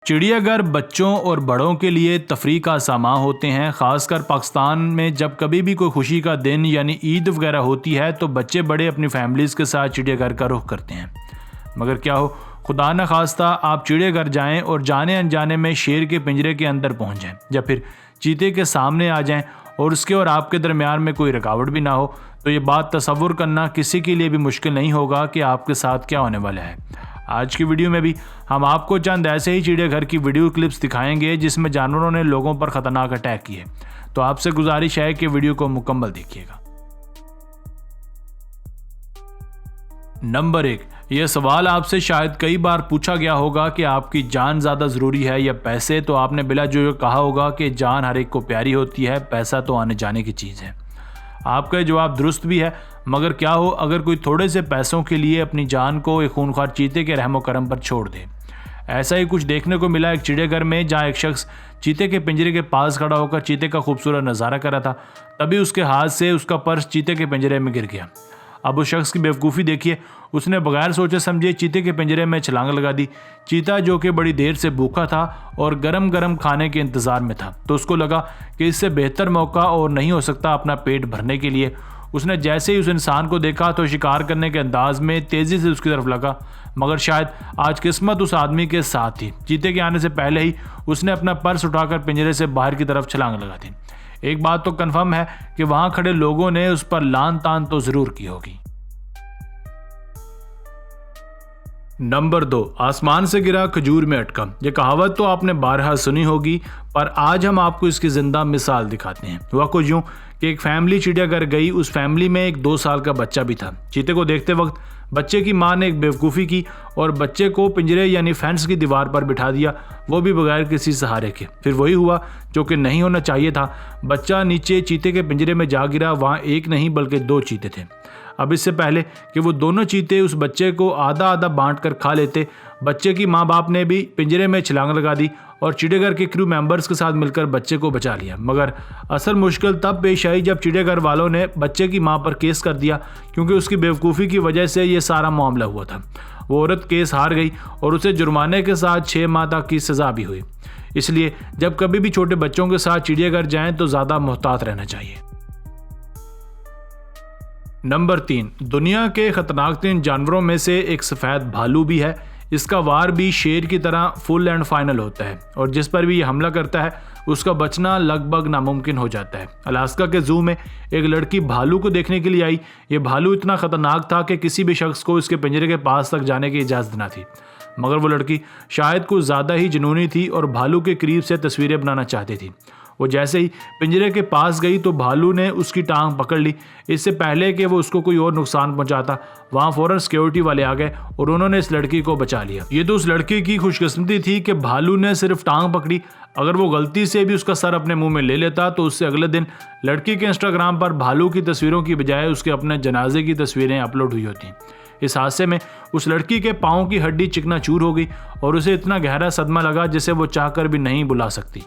चिड़ियाघर बच्चों और बड़ों के लिए तफरीह का सामान होते हैं। ख़ासकर पाकिस्तान में जब कभी भी कोई खुशी का दिन यानी ईद वगैरह होती है तो बच्चे बड़े अपनी फैमिलीज़ के साथ चिड़ियाघर का रुख करते हैं। मगर क्या हो, खुदा न खास्ता आप चिड़ियाघर जाएं और जाने अनजाने में शेर के पिंजरे के अंदर पहुंच जाएं या फिर चीते के सामने आ जाएं और उसके और आपके दरमियान में कोई रुकावट भी ना हो, तो ये बात तसव्वुर करना किसी के लिए भी मुश्किल नहीं होगा कि आपके साथ क्या होने वाला है। आज की वीडियो में भी हम आपको चंद ऐसे ही चिड़ियाघर की वीडियो क्लिप्स दिखाएंगे जिसमें जानवरों ने लोगों पर ख़तरनाक अटैक किए। तो आपसे गुजारिश है कि वीडियो को मुकम्मल देखिएगा। नंबर 1, यह सवाल आपसे शायद कई बार पूछा गया होगा कि आपकी जान ज़्यादा ज़रूरी है या पैसे। तो आपने बिला जो कहा होगा कि जान हर एक को प्यारी होती है, पैसा तो आने जाने की चीज़ है। आपका जवाब दुरुस्त भी है, मगर क्या हो अगर कोई थोड़े से पैसों के लिए अपनी जान को एक खूनख्वार चीते के रहमो करम पर छोड़ दे। ऐसा ही कुछ देखने को मिला एक चिड़ियाघर में, जहां एक शख्स चीते के पिंजरे के पास खड़ा होकर चीते का खूबसूरत नज़ारा कर रहा था। तभी उसके हाथ से उसका पर्स चीते के पिंजरे में गिर गया। अब उस शख्स की बेवकूफ़ी देखिए, उसने बगैर सोचे समझे चीते के पिंजरे में छलांग लगा दी। चीता जो कि बड़ी देर से भूखा था और गरम गरम खाने के इंतज़ार में था, तो उसको लगा कि इससे बेहतर मौका और नहीं हो सकता अपना पेट भरने के लिए। उसने जैसे ही उस इंसान को देखा तो शिकार करने के अंदाज में तेज़ी से उसकी तरफ लगा, मगर शायद आज किस्मत उस आदमी के साथ थी। चीते के आने से पहले ही उसने अपना पर्स उठाकर पिंजरे से बाहर की तरफ छलांग लगा दी। एक बात तो कन्फर्म है कि वहाँ खड़े लोगों ने उस पर लान तान तो ज़रूर की होगी। नंबर 2, आसमान से गिरा खजूर में अटका। ये कहावत तो आपने बारहा सुनी होगी, पर आज हम आपको इसकी जिंदा मिसाल दिखाते हैं। हुआ कुछ यूँ कि एक फैमिली चिड़ियाघर गई। उस फैमिली में एक 2 साल का बच्चा भी था। चीते को देखते वक्त बच्चे की मां ने एक बेवकूफ़ी की और बच्चे को पिंजरे यानी फेंस की दीवार पर बिठा दिया, वो भी बगैर किसी सहारे के। फिर वही हुआ जो कि नहीं होना चाहिए था। बच्चा नीचे चीते के पिंजरे में जा गिरा। वहाँ एक नहीं बल्कि 2 चीते थे। अब इससे पहले कि वो दोनों चीते उस बच्चे को आधा आधा बांट कर खा लेते, बच्चे की माँ बाप ने भी पिंजरे में छलांग लगा दी और चिड़ियाघर के क्रू मेंबर्स के साथ मिलकर बच्चे को बचा लिया। मगर असल मुश्किल तब पेश आई जब चिड़ियाघर वालों ने बच्चे की मां पर केस कर दिया, क्योंकि उसकी बेवकूफ़ी की वजह से ये सारा मामला हुआ था। वो औरत केस हार गई और उसे जुर्माने के साथ 6 माह तक की सज़ा भी हुई। इसलिए जब कभी भी छोटे बच्चों के साथ चिड़ियाघर जाएं तो ज़्यादा मोहतात रहना चाहिए। नंबर 3, दुनिया के खतरनाक तीन जानवरों में से एक सफ़ेद भालू भी है। इसका वार भी शेर की तरह फुल एंड फाइनल होता है और जिस पर भी ये हमला करता है उसका बचना लगभग नामुमकिन हो जाता है। अलास्का के जू में एक लड़की भालू को देखने के लिए आई। ये भालू इतना ख़तरनाक था कि किसी भी शख्स को इसके पिंजरे के पास तक जाने की इजाज़त न थी, मगर वो लड़की शायद कुछ ज़्यादा ही जुनूनी थी और भालू के करीब से तस्वीरें बनाना चाहती थी। वो जैसे ही पिंजरे के पास गई तो भालू ने उसकी टांग पकड़ ली। इससे पहले कि वो उसको कोई और नुकसान पहुंचाता, वहाँ फ़ौरन सिक्योरिटी वाले आ गए और उन्होंने इस लड़की को बचा लिया। ये तो उस लड़की की खुशकिस्मती थी कि भालू ने सिर्फ टांग पकड़ी। अगर वो गलती से भी उसका सर अपने मुंह में ले लेता तो उससे अगले दिन लड़की के इंस्टाग्राम पर भालू की तस्वीरों की बजाय उसके अपने जनाजे की तस्वीरें अपलोड हुई होती। इस हादसे में उस लड़की के पाँव की हड्डी चिकनाचूर हो गई और उसे इतना गहरा सदमा लगा जिसे वो चाहकर भी नहीं बुला सकती।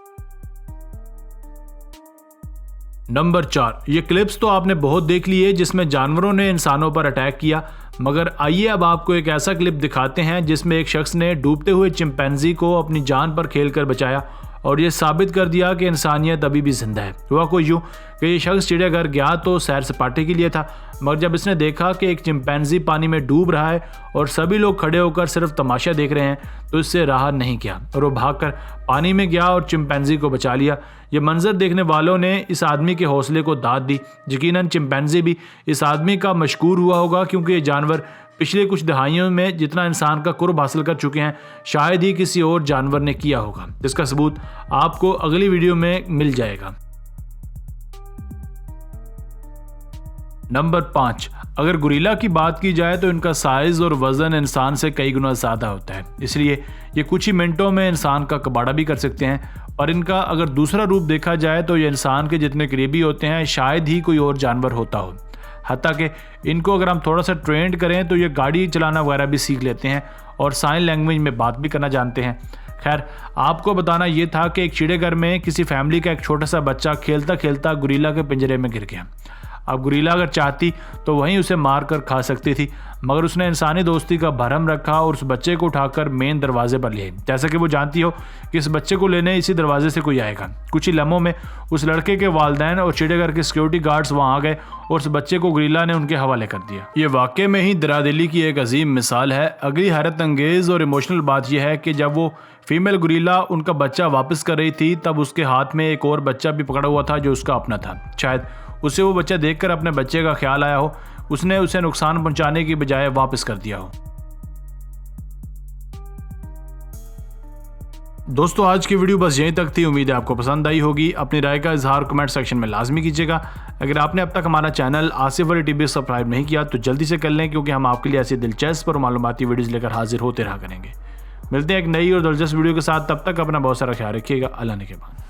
नंबर 4, ये क्लिप्स तो आपने बहुत देख लिए जिसमें जानवरों ने इंसानों पर अटैक किया, मगर आइए अब आपको एक ऐसा क्लिप दिखाते हैं जिसमें एक शख्स ने डूबते हुए चिंपैंजी को अपनी जान पर खेलकर बचाया और ये साबित कर दिया कि इंसानियत अभी भी जिंदा है। हुआ कोई यूँ कि ये शख्स चिड़ियाघर गया तो सैर सपाटे के लिए था, मगर जब इसने देखा कि एक चिंपैंजी पानी में डूब रहा है और सभी लोग खड़े होकर सिर्फ तमाशा देख रहे हैं तो इससे रहा नहीं किया और वो भागकर पानी में गया और चिंपैंजी को बचा लिया। ये मंजर देखने वालों ने इस आदमी के हौसले को दाद दी। यकीनन चिंपैंजी भी इस आदमी का मशकूर हुआ होगा, क्योंकि ये जानवर पिछले कुछ दहाइयों में जितना इंसान का कुर्ब हासिल कर चुके हैं शायद ही किसी और जानवर ने किया होगा, जिसका सबूत आपको अगली वीडियो में मिल जाएगा। नंबर 5, अगर गोरिल्ला की बात की जाए तो इनका साइज और वजन इंसान से कई गुना ज़्यादा होता है, इसलिए ये कुछ ही मिनटों में इंसान का कबाड़ा भी कर सकते हैं। और इनका अगर दूसरा रूप देखा जाए तो ये इंसान के जितने करीबी होते हैं शायद ही कोई और जानवर होता हो। हत्ता कि इनको अगर हम थोड़ा सा ट्रेंड करें तो ये गाड़ी चलाना वगैरह भी सीख लेते हैं और साइन लैंग्वेज में बात भी करना जानते हैं। खैर, आपको बताना ये था कि एक चिड़ियाघर में किसी फैमिली का एक छोटा सा बच्चा खेलता खेलता गोरिल्ला के पिंजरे में गिर गया। अब गुरीला अगर चाहती तो वहीं उसे मार कर खा सकती थी, मगर उसने इंसानी दोस्ती का भरम रखा और उस बच्चे को उठाकर मेन दरवाजे पर ले आई। जैसा कि वो जानती हो कि इस बच्चे को लेने इसी दरवाजे से कोई आएगा। कुछ ही लम्हों में उस लड़के के वालिदैन और चिड़ियाघर के सिक्योरिटी गार्ड्स वहाँ आ गए और उस बच्चे को गुरीला ने उनके हवाले कर दिया। ये वाकई में ही दरादिली की एक अजीम मिसाल है। अगली हैरत अंगेज़ और इमोशनल बात यह है कि जब वो फीमेल गुरीला उनका बच्चा वापस कर रही थी तब उसके हाथ में एक और बच्चा भी पकड़ा हुआ था जो उसका अपना था। शायद उसे वो बच्चा देखकर अपने बच्चे का ख्याल आया हो, उसने उसे नुकसान पहुंचाने की बजाय वापस कर दिया हो। दोस्तों आज की वीडियो बस यहीं तक थी। उम्मीद है आपको पसंद आई होगी। अपनी राय का इजहार कमेंट सेक्शन में लाजमी कीजिएगा। अगर आपने अब तक हमारा channel Asif Ali TV subscribe नहीं किया तो जल्दी से कर लें, क्योंकि हम आपके लिए ऐसी दिलचस्प और मालूमाती वीडियोज़ लेकर हाजिर होते रहा करेंगे। मिलते हैं एक नई और दिलचस्प वीडियो के साथ। तब तक अपना बहुत सारा ख्याल रखिएगा। अल्लाह ने के बाद।